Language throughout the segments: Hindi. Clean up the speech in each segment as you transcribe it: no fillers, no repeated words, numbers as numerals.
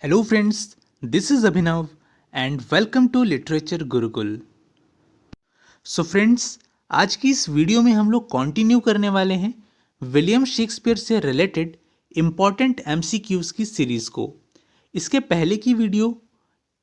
Hello friends, this is Abhinav and welcome to Literature Gurukul. So friends, आज की इस वीडियो में हम लोग कंटिन्यू करने वाले हैं विलियम शेक्सपियर से रिलेटेड इम्पॉर्टेंट एमसीक्यूज की सीरीज को। इसके पहले की वीडियो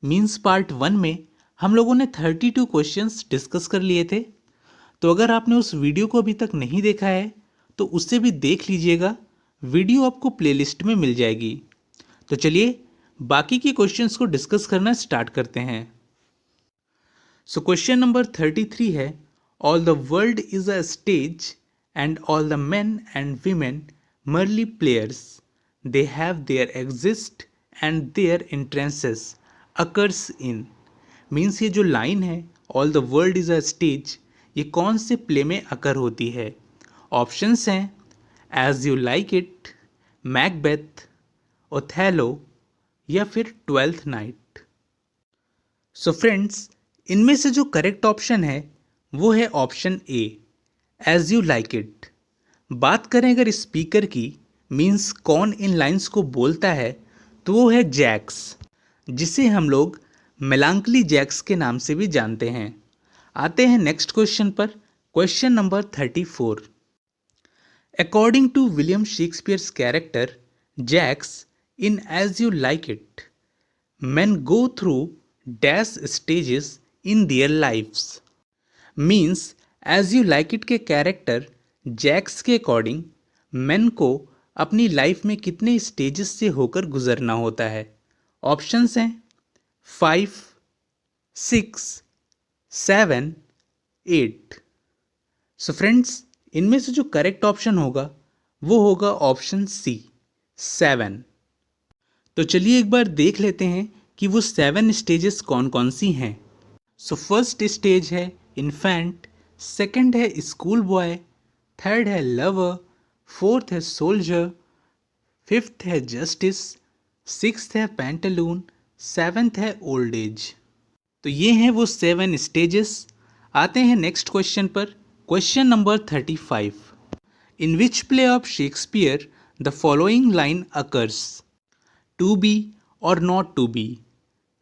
मींस पार्ट 1 में हम लोगों ने 32 क्वेश्चंस डिस्कस कर लिए थे। तो अगर आपने उस वीडियो को अभी तक नहीं देखा है तो उससे भी देख लीजिएगा, वीडियो आपको प्लेलिस्ट में मिल जाएगी। तो चलिए बाकी के क्वेश्चंस को डिस्कस करना स्टार्ट करते हैं। सो क्वेश्चन नंबर 33 है, all the world is a stage and all the men and women merely players, they have their exits and their entrances occurs in. Means ये जो लाइन है all the world is a stage, ये कौन से प्ले में अकर होती है? ऑप्शंस हैं as you like it, Macbeth, Othello या फिर ट्वेल्थ नाइट। सो फ्रेंड्स, इनमें से जो करेक्ट ऑप्शन है वो है option A, as you like it. बात करें अगर स्पीकर की, मीन्स कौन इन लाइंस को बोलता है, तो वो है जैक्स, जिसे हम लोग मेलांकली जैक्स के नाम से भी जानते हैं। आते हैं नेक्स्ट क्वेश्चन पर, question number 34। According to William Shakespeare's character Jaques in As You Like It, men go through dash stages in their lives। Means As You Like It के कैरेक्टर जैक्स के अकॉर्डिंग मैन को अपनी लाइफ में कितने स्टेजेस से होकर गुजरना होता है? ऑप्शंस हैं 5, 6, 7, 8। सो फ्रेंड्स, इनमें से जो करेक्ट ऑप्शन होगा वो होगा ऑप्शन सी, 7। तो चलिए एक बार देख लेते हैं कि वो 7 स्टेजेस कौन कौन सी हैं। सो फर्स्ट स्टेज है इन्फेंट, सेकंड है स्कूल बॉय, थर्ड है लवर, फोर्थ है सोल्जर, फिफ्थ है जस्टिस, सिक्स्थ है पेंटालून, सेवेंथ है ओल्ड एज। तो ये हैं वो 7 स्टेजेस। आते हैं नेक्स्ट क्वेश्चन पर, question number 35। In which play of Shakespeare the following line occurs? To be और नॉट टू बी।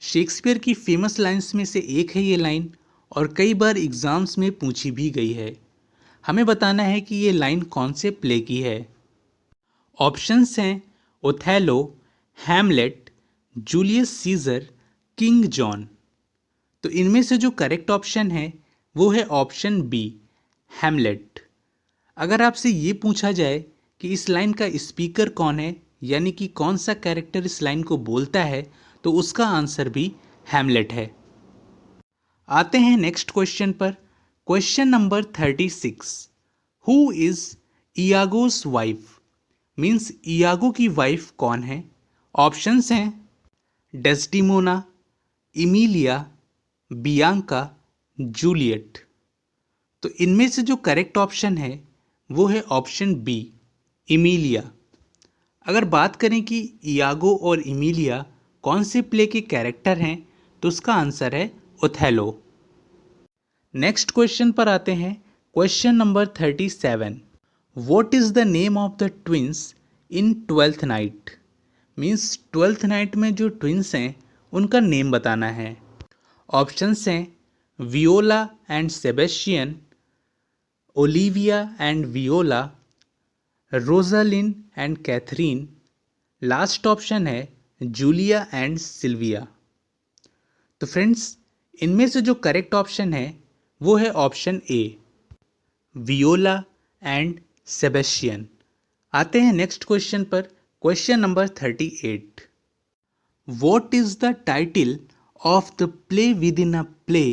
शेक्सपियर की फेमस लाइन्स में से एक है ये लाइन, और कई बार एग्जाम्स में पूछी भी गई है। हमें बताना है कि ये लाइन कौन से प्ले की है। ऑप्शंस हैं Othello, Hamlet, Julius Caesar, king John. तो इनमें से जो करेक्ट ऑप्शन है वो है ऑप्शन बी, हैमलेट। अगर आपसे ये पूछा जाए कि इस लाइन का स्पीकर कौन है, यानी कि कौन सा कैरेक्टर इस लाइन को बोलता है, तो उसका आंसर भी हैमलेट है। आते हैं नेक्स्ट क्वेश्चन पर, question number 36। Who is Iago's wife? Means Iago की वाइफ कौन है? ऑप्शंस हैं डेस्टिमोना, इमिलिया, बियांका, जूलियट। तो इनमें से जो करेक्ट ऑप्शन है वो है ऑप्शन बी, इमिलिया। अगर बात करें कि इयागो और इमिलिया कौन से प्ले के कैरेक्टर हैं, तो उसका आंसर है ओथेलो। नेक्स्ट क्वेश्चन पर आते हैं, question number 37। What is the name of the twins in twelfth night? Means twelfth night में जो ट्विंस हैं उनका नेम बताना है। ऑप्शंस हैं Viola and Sebastian, Olivia and Viola, Rosalind and Katherine, last option है जूलिया एंड सिल्विया। तो फ्रेंड्स, इनमें से जो करेक्ट ऑप्शन है वो है option A, Viola and Sebastian. आते हैं नेक्स्ट क्वेश्चन पर, question number 38। What is the title of the play within a play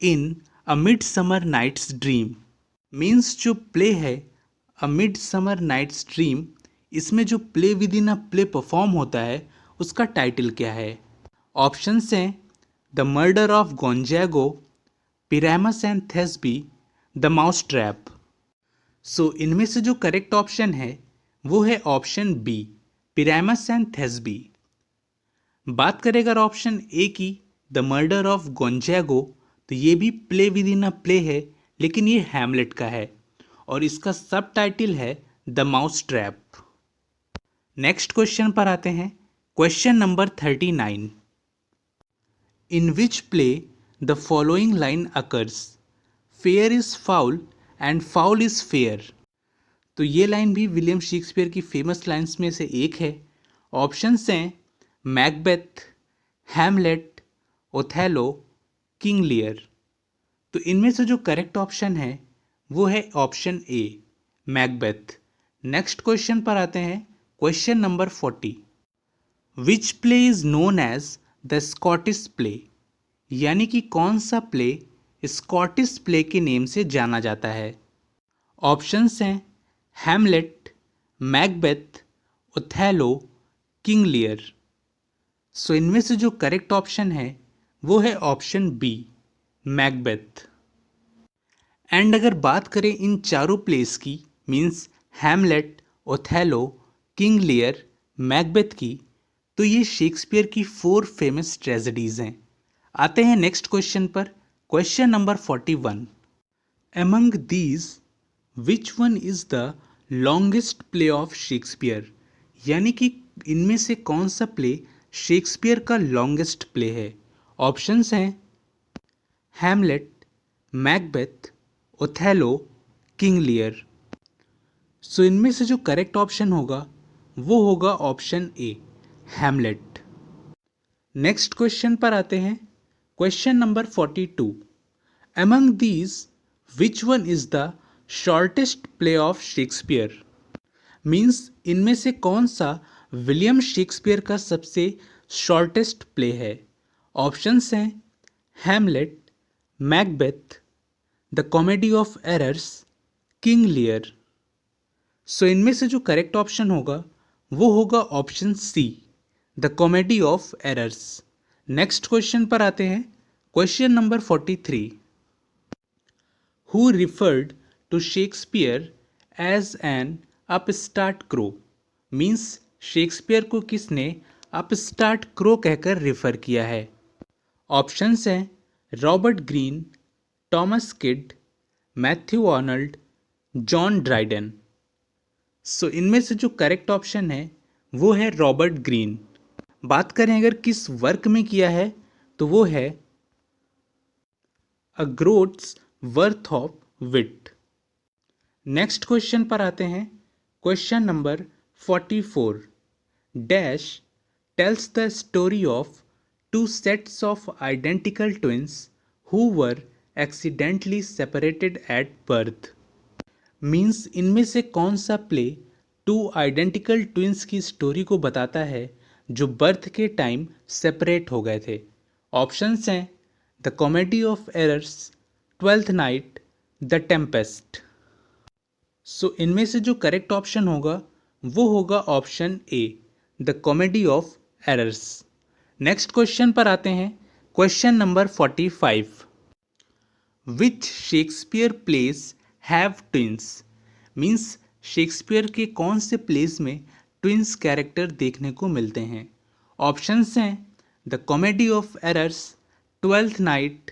in a midsummer nights Dream? Means जो प्ले है अ मिडसमर नाइट्स ड्रीम, इसमें जो play within a play perform होता है उसका टाइटल क्या है? ऑप्शंस हैं the murder of Gonzago, Pyramus and Thisbe, the mouse trap. So इनमें से जो करेक्ट ऑप्शन है वो है option B, Pyramus and Thisbe. बात करें अगर ऑप्शन ए की, द मर्डर ऑफ गोंजागो, तो ये भी play within a play है, लेकिन ये हैमलेट का है और इसका सब टाइटल है the mouse trap. Next question पर आते हैं, question number 39, in which play the following line occurs, fair is foul and foul is fair. तो ये लाइन भी विलियम शेक्सपियर की फेमस लाइन्स में से एक है। ऑप्शंस हैं मैकबेथ, हैमलेट, ओथेलो, किंग लियर। तो इनमें से जो करेक्ट ऑप्शन है वो है ऑप्शन ए, मैकबेथ। नेक्स्ट क्वेश्चन पर आते हैं, question number 40, which play is known as the Scottish play, यानी कि कौन सा प्ले स्कॉटिश प्ले के नेम से जाना जाता है। ऑप्शंस हैं Hamlet, Macbeth, Othello, King Lear. So इनमें से जो करेक्ट ऑप्शन है वो है ऑप्शन बी, मैकबेथ। एंड अगर बात करें इन चारों प्लेस की, means Hamlet, Othello, King लियर, Macbeth की, तो ये शेक्सपियर की 4 फेमस ट्रेजेडीज हैं। आते हैं नेक्स्ट क्वेश्चन पर, question number 41, among these which one is the longest play of Shakespeare, यानी कि इनमें से कौन सा प्ले शेक्सपियर का लॉन्गेस्ट प्ले है। ऑप्शंस हैं Hamlet, Macbeth, Othello, King Lear. So इनमें से जो करेक्ट ऑप्शन होगा वो होगा option A, Hamlet. Next question पर आते हैं, question number 42, among these which one is the shortest play of Shakespeare, means इनमें से कौन सा विलियम शेक्सपियर का सबसे शॉर्टेस्ट प्ले है। ऑप्शंस हैं Hamlet, Macbeth, the comedy of errors, King Lear. So इनमें से जो करेक्ट ऑप्शन होगा वो होगा option C, the comedy of errors. Next question पर आते हैं, question number 43, who referred to Shakespeare as an upstart crow, means Shakespeare को किसने अपस्टार्ट क्रो कहकर रिफर किया है। ऑप्शंस हैं Robert Greene, Thomas Kyd, Matthew Arnold, John Dryden. So इनमें से जो करेक्ट ऑप्शन है वो है रॉबर्ट ग्रीन। बात करें अगर किस वर्क में किया है तो वो है a groats worth of wit. Next question पर आते हैं, question number 44, dash tells the story of 2 sets of identical twins who were accidentally separated at birth, means इनमें से कौन सा प्ले 2 आइडेंटिकल ट्विंस की स्टोरी को बताता है जो बर्थ के टाइम सेपरेट हो गए थे। ऑप्शंस हैं the comedy of errors, twelfth night, the tempest. So इनमें से जो करेक्ट ऑप्शन होगा वो होगा option A, the comedy of errors. Next question पर आते हैं, question number 45, which Shakespeare plays have twins, means Shakespeare के कौन से प्लेस में ट्विंस कैरेक्टर देखने को मिलते हैं। ऑप्शंस हैं the comedy of errors, twelfth night,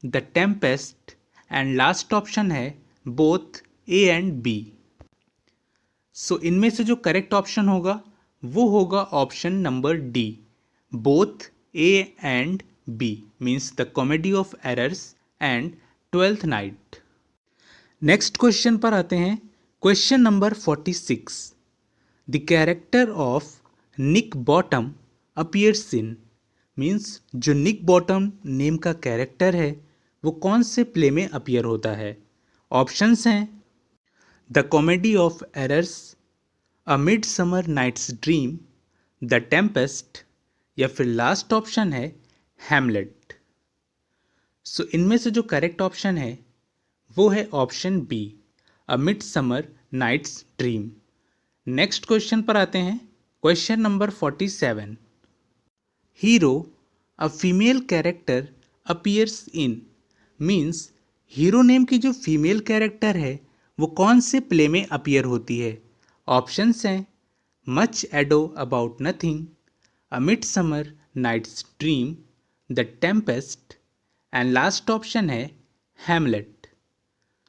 the Tempest, and last option है both A and B. So इनमें से जो करेक्ट ऑप्शन होगा वो होगा option number D, both A and B, means the comedy of Errors and Twelfth Night. Next question पर आते हैं, question number 46, the character of Nick Bottom appears in, means जो निक बॉटम नेम का कैरेक्टर है वो कौन से प्ले में अपीयर होता है। ऑप्शंस हैं the comedy of errors, a midsummer nights dream, the tempest, या फिर लास्ट ऑप्शन है हैमलेट। सो इनमें से जो करेक्ट ऑप्शन है वो है option B, a midsummer nights dream. Next question पर आते हैं, question number 47, Hero a female character appears in, means Hero name की जो फीमेल कैरेक्टर है वो कौन से प्ले में अपीयर होती है। ऑप्शंस हैं Much Ado About Nothing, a midsummer nights dream, the Tempest, and last option है हैमलेट।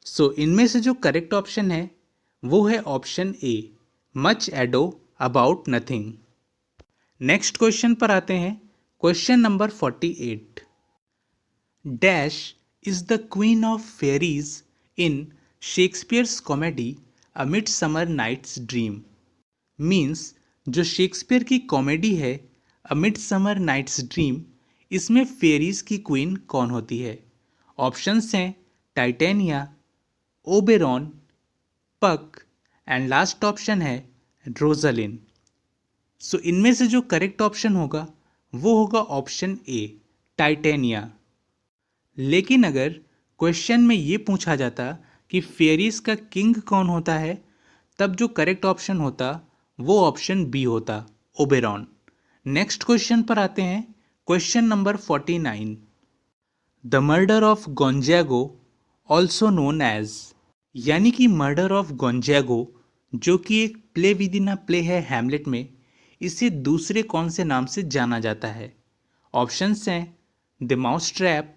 सो इनमें से जो करेक्ट ऑप्शन है वो है option A, Much Ado About Nothing. Next question पर आते हैं। Question number 48। Dash is the queen of fairies in Shakespeare's comedy a midsummer nights Dream. Means जो शेक्सपियर की कॉमेडी है अ मिडसमर नाइट्स ड्रीम, इसमें फेरीज की क्वीन कौन होती है? ऑप्शंस हैं टाइटेनिया, ओबेरॉन, पक एंड लास्ट ऑप्शन है रोजालिन। सो इनमें से जो करेक्ट ऑप्शन होगा वो होगा ऑप्शन ए, टाइटेनिया। लेकिन अगर क्वेश्चन में ये पूछा जाता कि फेरीज का किंग कौन होता है, तब जो करेक्ट ऑप्शन होता वो ऑप्शन बी होता, ओबेरॉन। नेक्स्ट क्वेश्चन पर आते हैं। Question number 49। The murder of Gonzago also known as, यानी कि मर्डर ऑफ गोंजागो जो कि एक play within a play है हैमलेट में, इसे दूसरे कौन से नाम से जाना जाता है? ऑप्शंस हैं the mouse trap,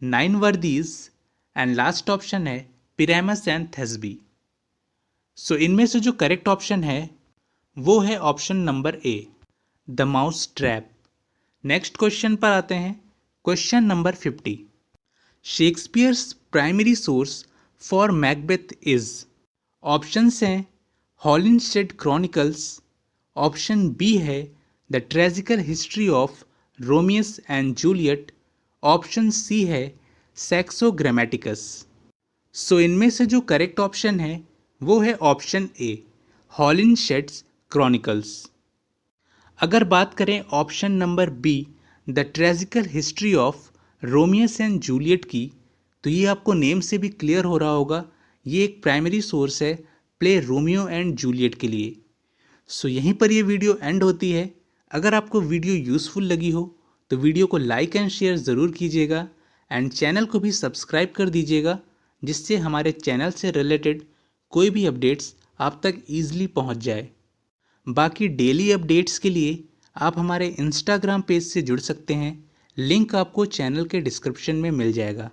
nine worthies and last option है पिरामस एंड थेस्बी। सो इनमें से जो करेक्ट ऑप्शन है वो है option number A, the mouse trap. Next question पर आते हैं। Question number 50। Shakespeare's primary source for Macbeth is. Options हैं हॉलिंस्टेड क्रॉनिकल्स, ऑप्शन बी है the tragical history of Romeus and Juliet, option C है सैक्सो ग्रामेटिकस। सो इनमें से जो करेक्ट ऑप्शन है वो है ऑप्शन ए, हॉलिंस्टेड्स क्रॉनिकल्स। अगर बात करें option number B, the tragical history of Romeus and Juliet की, तो ये आपको नेम से भी क्लियर हो रहा होगा, ये एक प्राइमरी सोर्स है प्ले रोमियो एंड जूलियट के लिए। सो यहीं पर ये वीडियो एंड होती है। अगर आपको वीडियो यूज़फुल लगी हो तो वीडियो को लाइक एंड शेयर ज़रूर कीजिएगा एंड चैनल को भी सब्सक्राइब कर दीजिएगा, जिससे हमारे चैनल से रिलेटेड कोई भी अपडेट्स आप तक ईजिली पहुंच जाए। बाकी डेली अपडेट्स के लिए आप हमारे इंस्टाग्राम पेज से जुड़ सकते हैं, लिंक आपको चैनल के डिस्क्रिप्शन में मिल जाएगा।